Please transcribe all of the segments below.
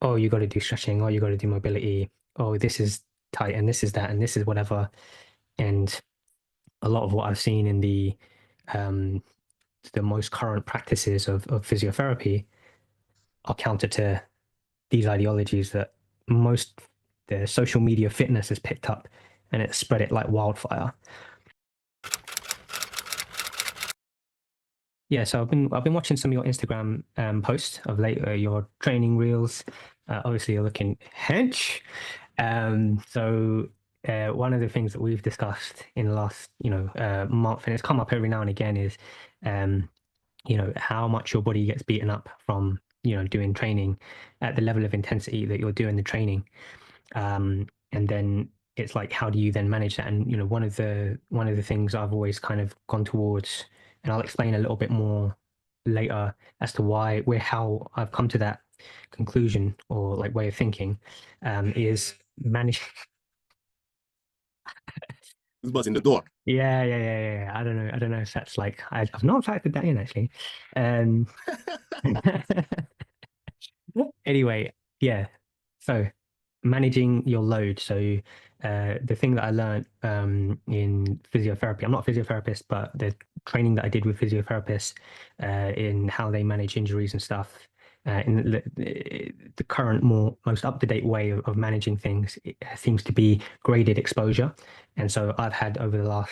oh, you got to do stretching, oh, you got to do mobility, oh, this is tight, and this is that, and this is whatever. And a lot of what I've seen in um, the most current practices of physiotherapy are counter to these ideologies that most the social media fitness has picked up, and it's spread it like wildfire. Yeah, so I've been watching some of your Instagram posts of late, your training reels. Obviously, you're looking hench. One of the things that we've discussed in the last, month, and it's come up every now and again, is um, how much your body gets beaten up from, doing training at the level of intensity that you're doing the training. And then it's like, how do you then manage that? And one of the things I've always kind of gone towards, and I'll explain a little bit more later as to how I've come to that conclusion or like way of thinking, is manage. This was in the door. Yeah, yeah, yeah, yeah, yeah. I don't know if that's like I've not factored that in actually. Um, Anyway, yeah. So managing your load. So the thing that I learned in physiotherapy, I'm not a physiotherapist, but the training that I did with physiotherapists in how they manage injuries and stuff. In the current, most up-to-date way of managing things, it seems to be graded exposure. And so I've had over the last,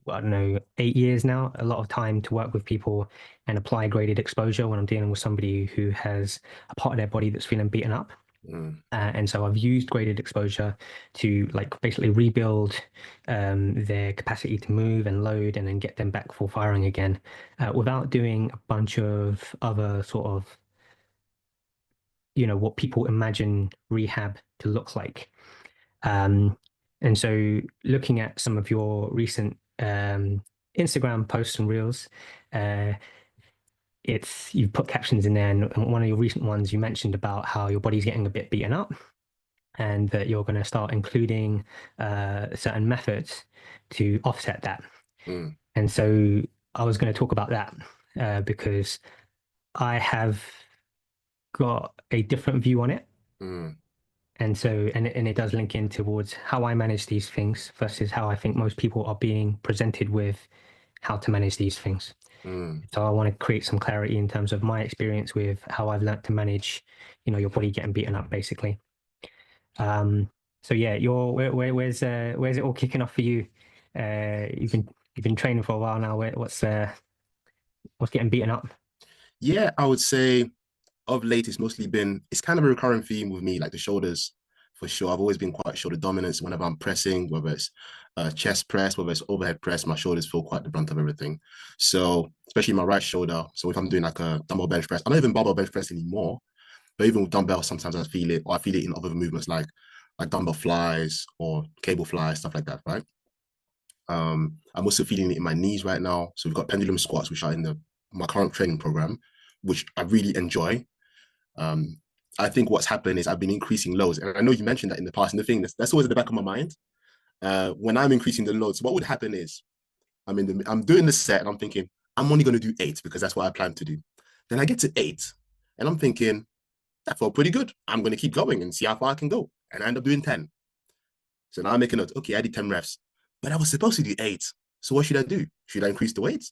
I don't know, 8 years now, a lot of time to work with people and apply graded exposure when I'm dealing with somebody who has a part of their body that's feeling beaten up. Mm. And so I've used graded exposure to like basically rebuild their capacity to move and load and then get them back full firing again, without doing a bunch of other sort of, what people imagine rehab to look like. Um, and so looking at some of your recent Instagram posts and reels, uh, you've put captions in there, and one of your recent ones you mentioned about how your body's getting a bit beaten up, and that you're going to start including certain methods to offset that. Mm. And so I was going to talk about that because I have got a different view on it. Mm. And it does link in towards how I manage these things versus how I think most people are being presented with how to manage these things. Mm. So I want to create some clarity in terms of my experience with how I've learned to manage, your body getting beaten up, basically. Um, so yeah, where's it all kicking off for you? You've been training for a while now. What's getting beaten up? Yeah, I would say of late it's kind of a recurring theme with me, like the shoulders for sure. I've always been quite shoulder dominant. So whenever I'm pressing, whether it's chest press, whether it's overhead press, my shoulders feel quite the brunt of everything. So especially my right shoulder. So if I'm doing like a dumbbell bench press, I'm not even barbell bench press anymore, but even with dumbbells, sometimes I feel it, or I feel it in other movements like dumbbell flies or cable flies, stuff like that, right? I'm also feeling it in my knees right now. So we've got pendulum squats, which are in the my current training program, which I really enjoy. Um, I think what's happened is I've been increasing loads, and I know you mentioned that in the past. And the thing that's always at the back of my mind. When I'm increasing the loads, what would happen is I'm doing the set, and I'm thinking I'm only going to do 8 because that's what I plan to do. Then I get to 8, and I'm thinking that felt pretty good. I'm going to keep going and see how far I can go, and I end up doing 10. So now I'm making note. Okay, I did 10 reps, but I was supposed to do 8. So what should I do? Should I increase the weight?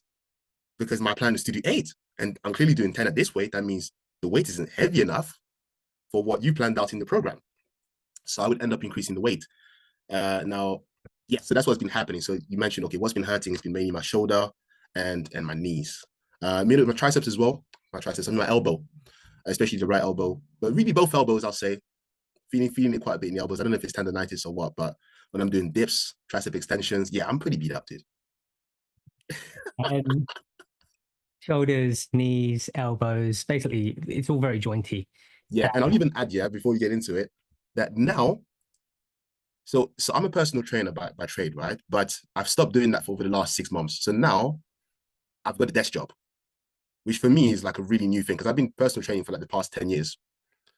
Because my plan is to do 8, and I'm clearly doing 10 at this weight. That means the weight isn't heavy enough for what you planned out in the program. So I would end up increasing the weight. Now, yeah, so that's what's been happening. So you mentioned, okay, what's been hurting has been mainly my shoulder and my knees. Mainly my triceps as well, my triceps and my elbow, especially the right elbow. But really both elbows, I'll say, feeling it quite a bit in the elbows. I don't know if it's tendonitis or what, but when I'm doing dips, tricep extensions, yeah, I'm pretty beat up, dude. Um, Shoulders, knees, elbows. Basically, it's all very jointy. Yeah, and I'll even add, yeah, before we get into it, that now, so I'm a personal trainer by trade, right? But I've stopped doing that for over the last 6 months. So now I've got a desk job, which for me is like a really new thing because I've been personal training for like the past 10 years.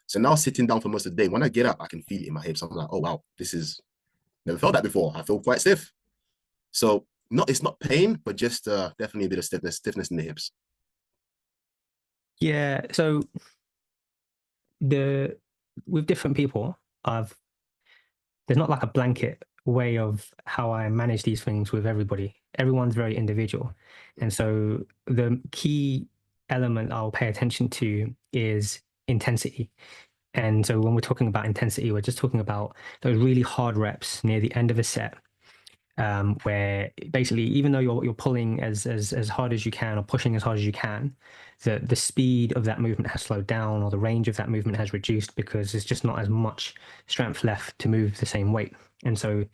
So now sitting down for most of the day, when I get up, I can feel it in my hips. I'm like, oh wow, this is never felt that before. I feel quite stiff. So it's not pain, but just definitely a bit of stiffness in the hips. Yeah. So the with different people, I've there's not like a blanket way of how I manage these things with everybody. Everyone's very individual. And so the key element I'll pay attention to is intensity. And so when we're talking about intensity, we're just talking about those really hard reps near the end of a set, where basically even though you're pulling as hard as you can or pushing as hard as you can, the speed of that movement has slowed down or the range of that movement has reduced because there's just not as much strength left to move the same weight. And so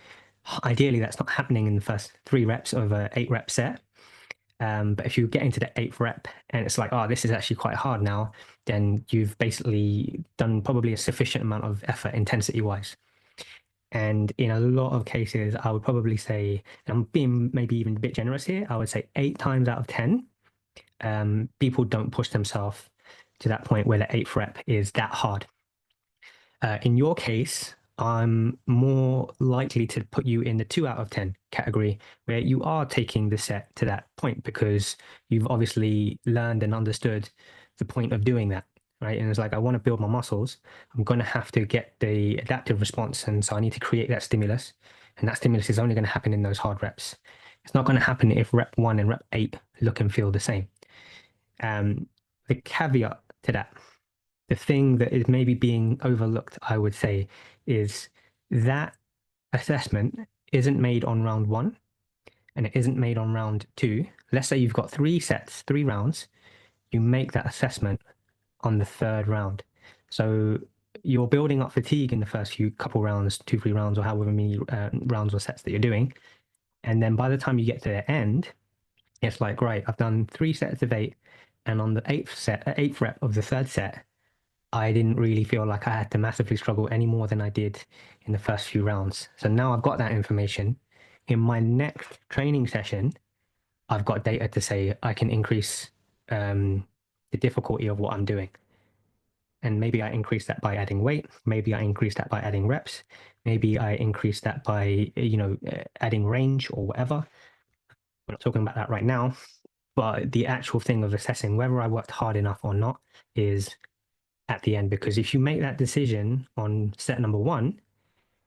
ideally that's not happening in the first 3 reps of a 8 rep set. But if you get into the 8th rep and it's like, oh, this is actually quite hard now, then you've basically done probably a sufficient amount of effort intensity wise. And in a lot of cases, I would probably say, and I'm being maybe even a bit generous here, I would say 8 times out of 10, people don't push themselves to that point where the 8th rep is that hard. In your case, I'm more likely to put you in the 2 out of 10 category where you are taking the set to that point because you've obviously learned and understood the point of doing that, right? And it's like, I want to build my muscles. I'm going to have to get the adaptive response. And so I need to create that stimulus. And that stimulus is only going to happen in those hard reps. It's not going to happen if rep 1 and rep 8 look and feel the same. Um, the caveat to that, the thing that is maybe being overlooked, I would say, is that assessment isn't made on round 1 and it isn't made on round 2. Let's say you've got 3 sets, 3 rounds, you make that assessment on the 3rd round. So you're building up fatigue in the first few couple rounds, 2, 3 rounds, or however many rounds or sets that you're doing. And then by the time you get to the end, it's like, right, I've done 3 sets of 8. And on the 8th rep of the 3rd set, I didn't really feel like I had to massively struggle any more than I did in the first few rounds. So now I've got that information. In my next training session, I've got data to say I can increase the difficulty of what I'm doing. And maybe I increase that by adding weight. Maybe I increase that by adding reps. Maybe I increase that by, adding range or whatever. We're not talking about that right now. But the actual thing of assessing whether I worked hard enough or not is at the end. Because if you make that decision on set number 1,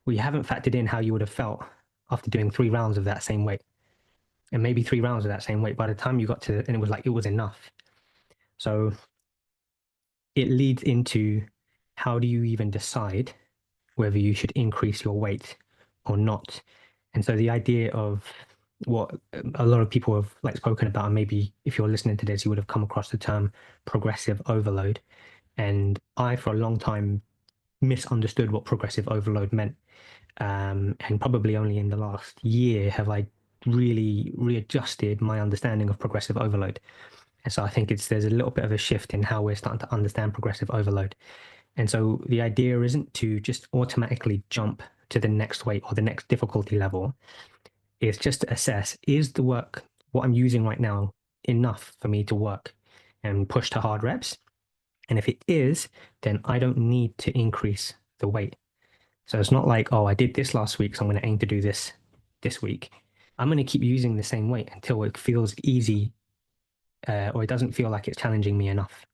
we haven't factored in how you would have felt after doing 3 rounds of that same weight. And maybe 3 rounds of that same weight by the time you got to, and it was like, it was enough. So it leads into how do you even decide whether you should increase your weight or not? And so the idea of what a lot of people have like spoken about, and maybe if you're listening to this, you would have come across the term progressive overload. And I, for a long time, misunderstood what progressive overload meant. And probably only in the last year have I really readjusted my understanding of progressive overload. And so I think there's a little bit of a shift in how we're starting to understand progressive overload. And so the idea isn't to just automatically jump to the next weight or the next difficulty level. It's just to assess, is the work, what I'm using right now, enough for me to work and push to hard reps? And if it is, then I don't need to increase the weight. So it's not like, oh, I did this last week, so I'm going to aim to do this week. I'm going to keep using the same weight until it feels easy, or it doesn't feel like it's challenging me enough.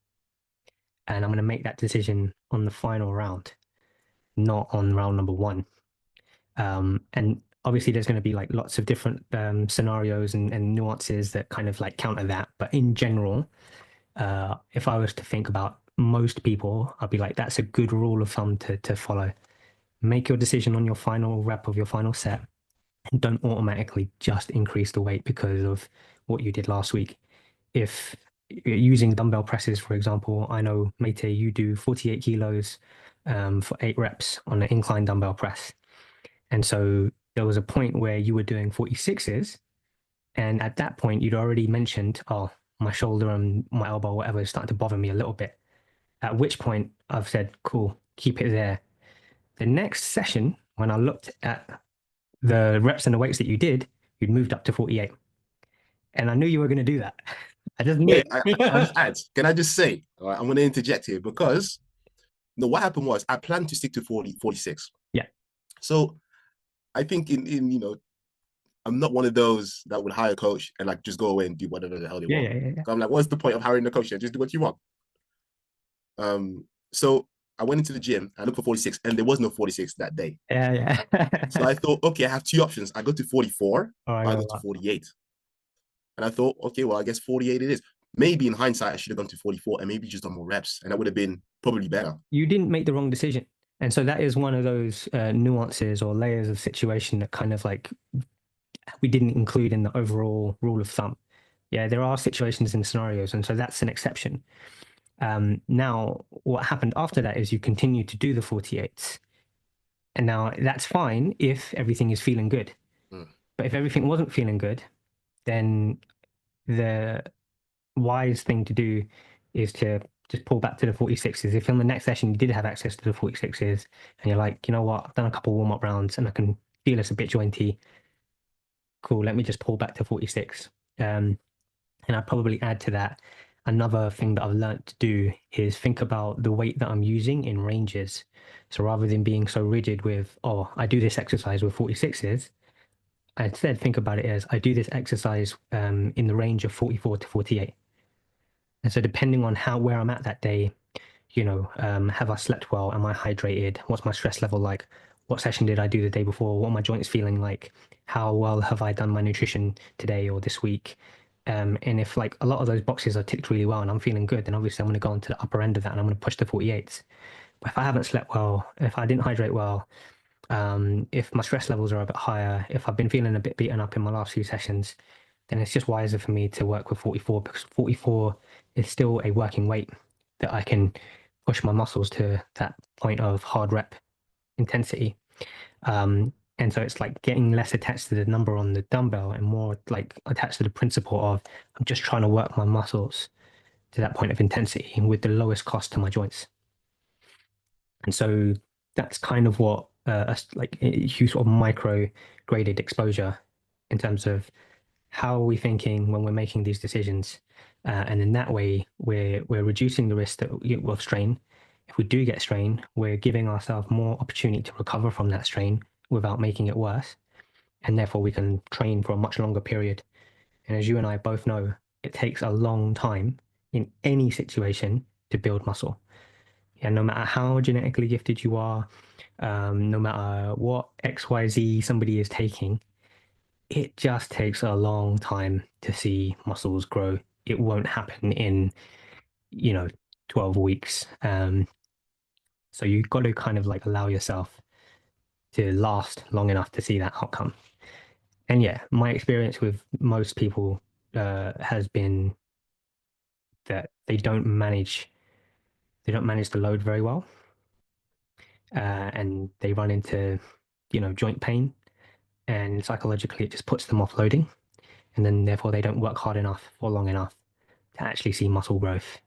And I'm going to make that decision on the final round, not on round number 1. And obviously, there's going to be like lots of different scenarios and nuances that kind of like counter that. But in general, if I was to think about most people, I'd be like, that's a good rule of thumb to follow. Make your decision on your final rep of your final set and don't automatically just increase the weight because of what you did last week. If you're using dumbbell presses, for example, I know, Mate, you do 48 kilos for 8 reps on an incline dumbbell press. And so there was a point where you were doing 46s. And at that point, you'd already mentioned, oh, my shoulder and my elbow, whatever, is starting to bother me a little bit. At which point I've said, cool, keep it there. The next session, when I looked at the reps and the weights that you did, you'd moved up to 48. And I knew you were going to do that. I just knew Wait, can I it. just add? Can I just say, all right, I'm going to interject here because no, what happened was I planned to stick to 40, 46. Yeah. So I think I'm not one of those that would hire a coach and like just go away and do whatever the hell they Yeah. want. Yeah. Yeah. I'm like, what's the point of hiring a coach? Just do what you want. So I went into the gym, I looked for 46, and there was no 46 that day. Yeah, So yeah. I thought, okay, I have two options. I go to 44 Oh, I or I got go to that. 48. And I thought, okay, well, I guess 48 it is. Maybe in hindsight, I should have gone to 44 and maybe just done more reps, and that would have been probably better. You didn't make the wrong decision. And so that is one of those nuances or layers of situation that kind of like we didn't include in the overall rule of thumb. Yeah, there are situations and scenarios, and so that's an exception. Now, what happened after that is you continue to do the 48s. And now that's fine if everything is feeling good. Mm, But if everything wasn't feeling good, then the wise thing to do is to just pull back to the 46s. If on the next session you did have access to the 46s and you're like, you know what, I've done a couple warm up rounds and I can feel it's a bit jointy, cool, let me just pull back to 46. And I'd probably add to that another thing that I've learned to do is think about the weight that I'm using in ranges. So rather than being so rigid with, oh, I do this exercise with 46s, I instead think about it as I do this exercise in the range of 44 to 48. And so depending on how where I'm at that day, have I slept well? Am I hydrated? What's my stress level like? What session did I do the day before? What are my joints feeling like? How well have I done my nutrition today or this week? And if like a lot of those boxes are ticked really well and I'm feeling good, then obviously I'm going to go on to the upper end of that and I'm going to push the 48s. But if I haven't slept well, if I didn't hydrate well, if my stress levels are a bit higher, if I've been feeling a bit beaten up in my last few sessions, then it's just wiser for me to work with 44 because 44 is still a working weight that I can push my muscles to that point of hard rep intensity. And so it's like getting less attached to the number on the dumbbell and more like attached to the principle of I'm just trying to work my muscles to that point of intensity with the lowest cost to my joints. And so that's kind of what like a huge sort of micro graded exposure in terms of how are we thinking when we're making these decisions, and in that way we're reducing the risk of strain. If we do get strain, we're giving ourselves more opportunity to recover from that strain without making it worse, and therefore we can train for a much longer period. And as you and I both know, it takes a long time in any situation to build muscle. Yeah, no matter how genetically gifted you are, no matter what XYZ somebody is taking, it just takes a long time to see muscles grow. It won't happen in, you know, 12 weeks. So you've got to kind of like allow yourself to last long enough to see that outcome. And yeah, my experience with most people has been that they don't manage the load very well, and they run into, joint pain, and psychologically it just puts them off loading, and then therefore they don't work hard enough or long enough to actually see muscle growth,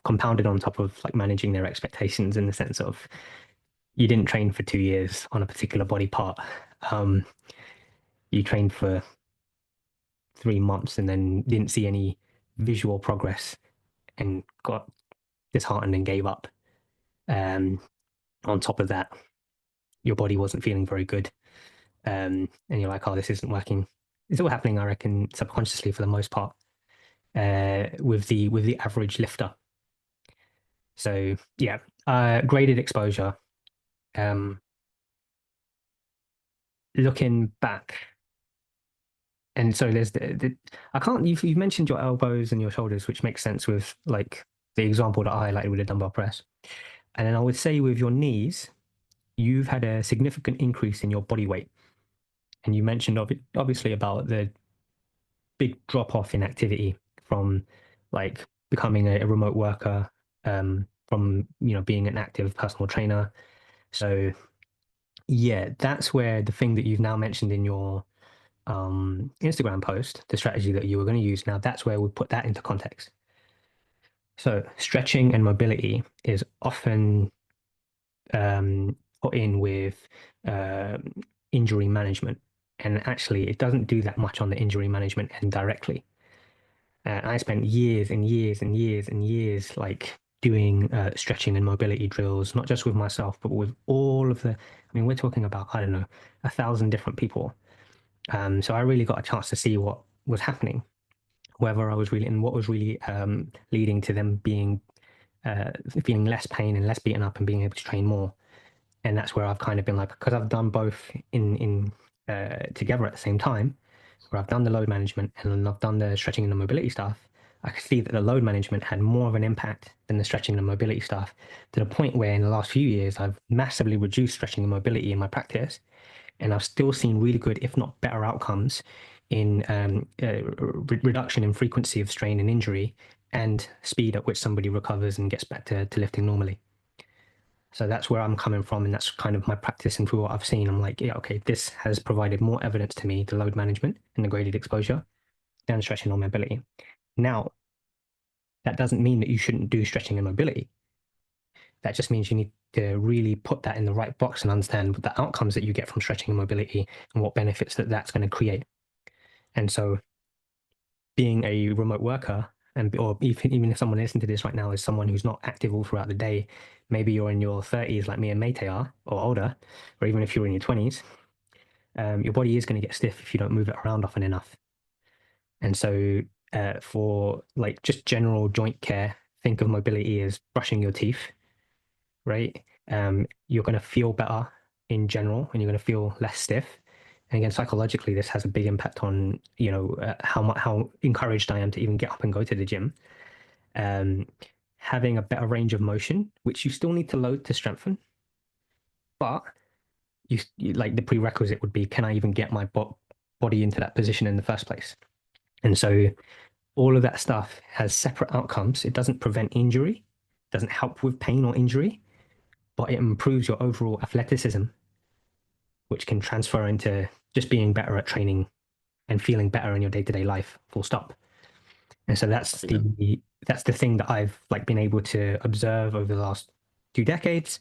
compounded on top of like managing their expectations in the sense of you didn't train for 2 years on a particular body part. Um, you trained for 3 months and then didn't see any visual progress and got disheartened and gave up. On top of that, your body wasn't feeling very good. And you're like, oh, this isn't working. It's all happening, I reckon, subconsciously for the most part, with the average lifter. So yeah, graded exposure. Um, Looking back, and so there's the I can't. You've mentioned your elbows and your shoulders, which makes sense with like the example that I highlighted with the dumbbell press. And then I would say with your knees, you've had a significant increase in your body weight. And you mentioned obviously about the big drop off in activity from like becoming a remote worker, from being an active personal trainer. So yeah, that's where the thing that you've now mentioned in your Instagram post, the strategy that you were going to use, now that's where we put that into context. So stretching and mobility is often put in with uh, injury management, and actually it doesn't do that much on the injury management end directly. I spent years and years and years and years like doing stretching and mobility drills, not just with myself, but with all of the. I mean, we're talking about, I don't know, 1,000 different people. So I really got a chance to see what was happening, whether I was really and what was really leading to them being uh, feeling less pain and less beaten up and being able to train more. And that's where I've kind of been like, because I've done both in together at the same time, where I've done the load management and I've done the stretching and the mobility stuff. I could see that the load management had more of an impact than the stretching and the mobility stuff, to the point where in the last few years I've massively reduced stretching and mobility in my practice, and I've still seen really good, if not better, outcomes in reduction in frequency of strain and injury and speed at which somebody recovers and gets back to lifting normally. So that's where I'm coming from, and that's kind of my practice. And through what I've seen, I'm like, yeah, okay, this has provided more evidence to me, the load management and the graded exposure, than stretching or mobility. Now, that doesn't mean that you shouldn't do stretching and mobility. That just means you need to really put that in the right box and understand the outcomes that you get from stretching and mobility and what benefits that that's going to create. And so, being a remote worker, and or even if someone listening to this right now is someone who's not active all throughout the day, maybe you're in your 30s like me and Mate are, or older, or even if you're in your 20s, your body is going to get stiff if you don't move it around often enough. And so, for like just general joint care, think of mobility as brushing your teeth, right? You're going to feel better in general, and you're going to feel less stiff. And again, psychologically, this has a big impact on how encouraged I am to even get up and go to the gym. Um, Having a better range of motion, which you still need to load to strengthen, but you like the prerequisite would be, can I even get my body into that position in the first place? And so all of that stuff has separate outcomes. It doesn't prevent injury, doesn't help with pain or injury, but it improves your overall athleticism, which can transfer into just being better at training and feeling better in your day-to-day life, full stop. And so Yeah. that's the thing that I've like been able to observe over the last 2 decades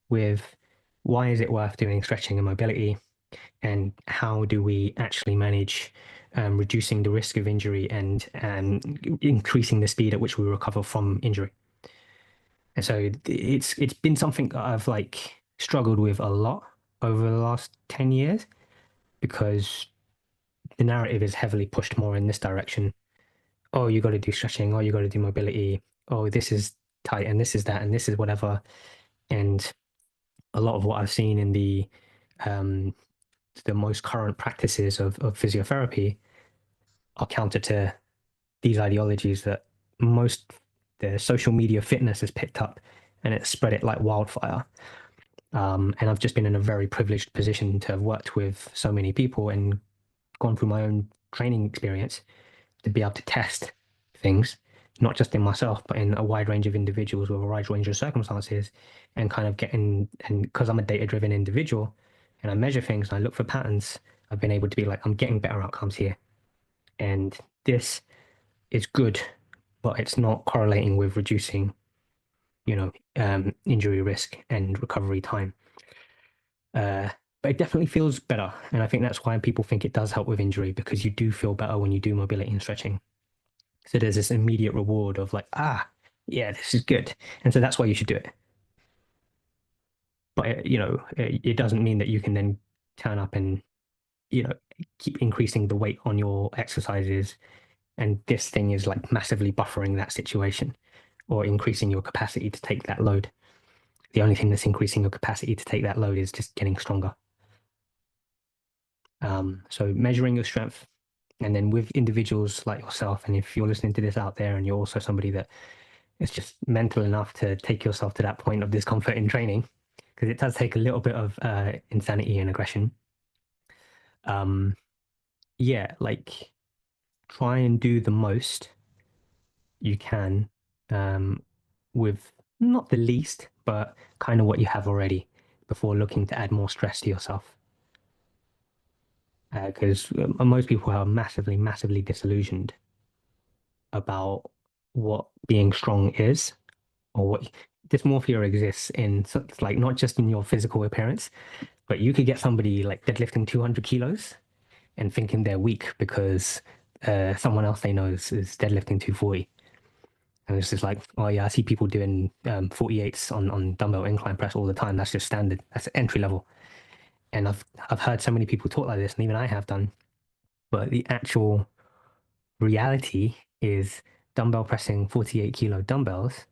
with why is it worth doing stretching and mobility, and how do we actually manage reducing the risk of injury and increasing the speed at which we recover from injury. And so it's been something that I've like struggled with a lot over the last 10 years, because the narrative is heavily pushed more in this direction. Oh, you got to do stretching. Oh, you got to do mobility. Oh, this is tight and this is that and this is whatever. And a lot of what I've seen in um, the most current practices of physiotherapy are counter to these ideologies that most the social media fitness has picked up, and it's spread it like wildfire. And I've just been in a very privileged position to have worked with so many people and gone through my own training experience to be able to test things, not just in myself, but in a wide range of individuals with a wide range of circumstances, and kind of getting, and because I'm a data driven individual and I measure things and I look for patterns, I've been able to be like, I'm getting better outcomes here. And this is good, but it's not correlating with reducing, injury risk and recovery time. Uh, but it definitely feels better. And I think that's why people think it does help with injury, because you do feel better when you do mobility and stretching. So there's this immediate reward of like, yeah, this is good. And so that's why you should do it. But, it doesn't mean that you can then turn up and, you know, keep increasing the weight on your exercises. And this thing is like massively buffering that situation or increasing your capacity to take that load. The only thing that's increasing your capacity to take that load is just getting stronger. So measuring your strength, and then with individuals like yourself, and if you're listening to this out there and you're also somebody that is just mental enough to take yourself to that point of discomfort in training, because it does take a little bit of insanity and aggression. Um, yeah, like try and do the most you can with not the least, but kind of what you have already before looking to add more stress to yourself. Because most people are massively, massively disillusioned about what being strong is, or what dysmorphia exists in, so it's like not just in your physical appearance, but you could get somebody like deadlifting 200 kilos and thinking they're weak because someone else they know is deadlifting 240. And it's just like, oh yeah, I see people doing 48s on dumbbell incline press all the time. That's just standard. That's entry level. And I've heard so many people talk like this, and even I have done. But the actual reality is dumbbell pressing 48 kilo dumbbells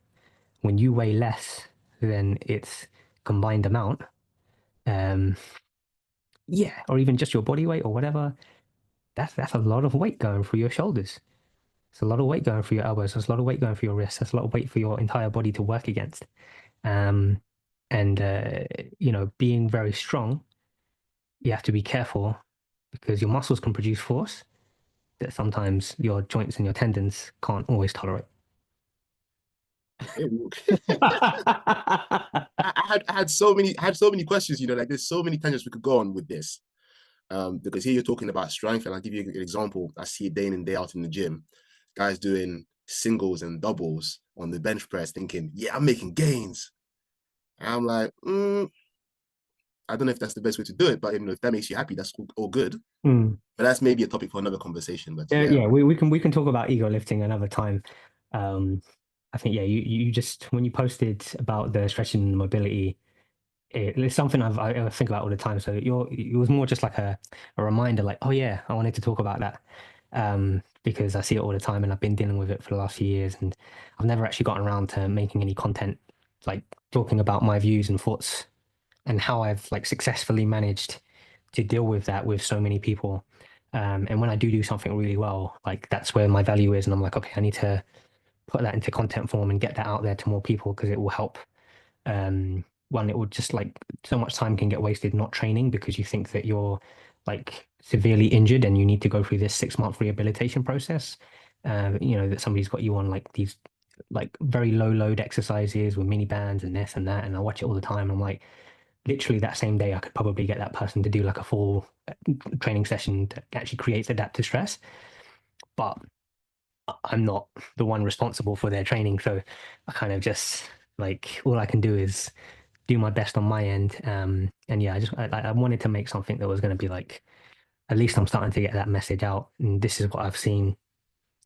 when you weigh less than its combined amount, um, yeah, or even just your body weight or whatever, that's a lot of weight going through your shoulders. It's a lot of weight going through your elbows. There's a lot of weight going through your wrists. That's a lot of weight for your entire body to work against. Um, and being very strong, you have to be careful because your muscles can produce force that sometimes your joints and your tendons can't always tolerate. I had so many questions. Like there's so many tangents we could go on with this. Because here you're talking about strength, and I'll give you an example. I see it day in and day out in the gym, guys doing singles and doubles on the bench press, thinking, "Yeah, I'm making gains." And I'm like, I don't know if that's the best way to do it, but if that makes you happy, that's all good. Mm. But that's maybe a topic for another conversation. But Yeah, yeah, yeah, we can talk about ego lifting another time. Um, I think yeah, you just when you posted about the stretching and mobility, it's something I think about all the time. So it was more just like a reminder, like, oh yeah, I wanted to talk about that. Because I see it all the time and I've been dealing with it for the last few years and I've never actually gotten around to making any content like talking about my views and thoughts and how I've like successfully managed to deal with that with so many people. And when I do something really well, like that's where my value is, and I'm like, okay, I need to put that into content form and get that out there to more people because it will help. One, it will just like so much time can get wasted not training because you think that you're like severely injured and you need to go through this 6 month rehabilitation process. That somebody's got you on like these like very low load exercises with mini bands and this and that, and I watch it all the time. I'm like, literally that same day, I could probably get that person to do like a full training session that actually creates adaptive stress. But I'm not the one responsible for their training. So I kind of just like all I can do is do my best on my end. And yeah, I wanted to make something that was going to be like, at least I'm starting to get that message out. And this is what I've seen.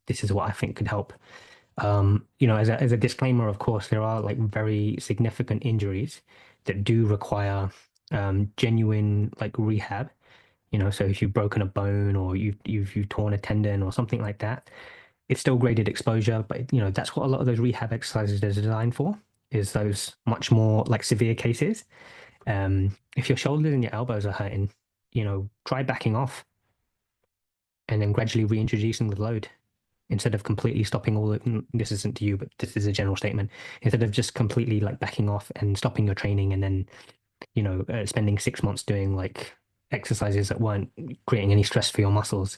This is what I think could help. As a disclaimer, of course, there are like very significant injuries that do require genuine like rehab. So if you've broken a bone or you've torn a tendon or something like that, it's still graded exposure. But that's what a lot of those rehab exercises are designed for, is those much more like severe cases. If your shoulders and your elbows are hurting, try backing off and then gradually reintroducing the load instead of completely stopping all the, this isn't to you, but this is a general statement. Instead of just completely like backing off and stopping your training and then, spending 6 months doing like exercises that weren't creating any stress for your muscles.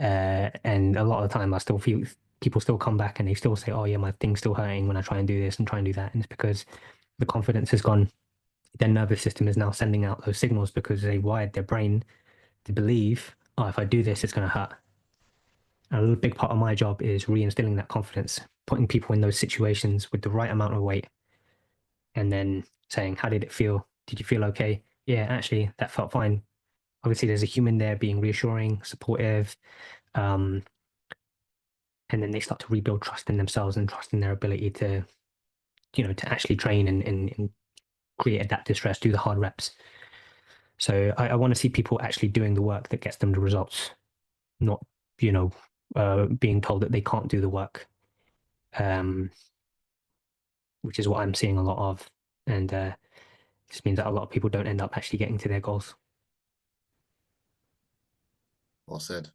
And a lot of the time I still feel people still come back and they still say, oh yeah, my thing's still hurting when I try and do this and try and do that. And it's because the confidence has gone. Their nervous system is now sending out those signals because they wired their brain to believe, oh, if I do this, it's going to hurt. And a big part of my job is reinstilling that confidence, putting people in those situations with the right amount of weight, and then saying, how did it feel? Did you feel okay? Yeah, actually, that felt fine. Obviously, there's a human there being reassuring, supportive, um, and then they start to rebuild trust in themselves and trust in their ability to actually train and create adaptive stress, do the hard reps. So I want to see people actually doing the work that gets them the results, not being told that they can't do the work, um, which is what I'm seeing a lot of, and this means that a lot of people don't end up actually getting to their goals. well said.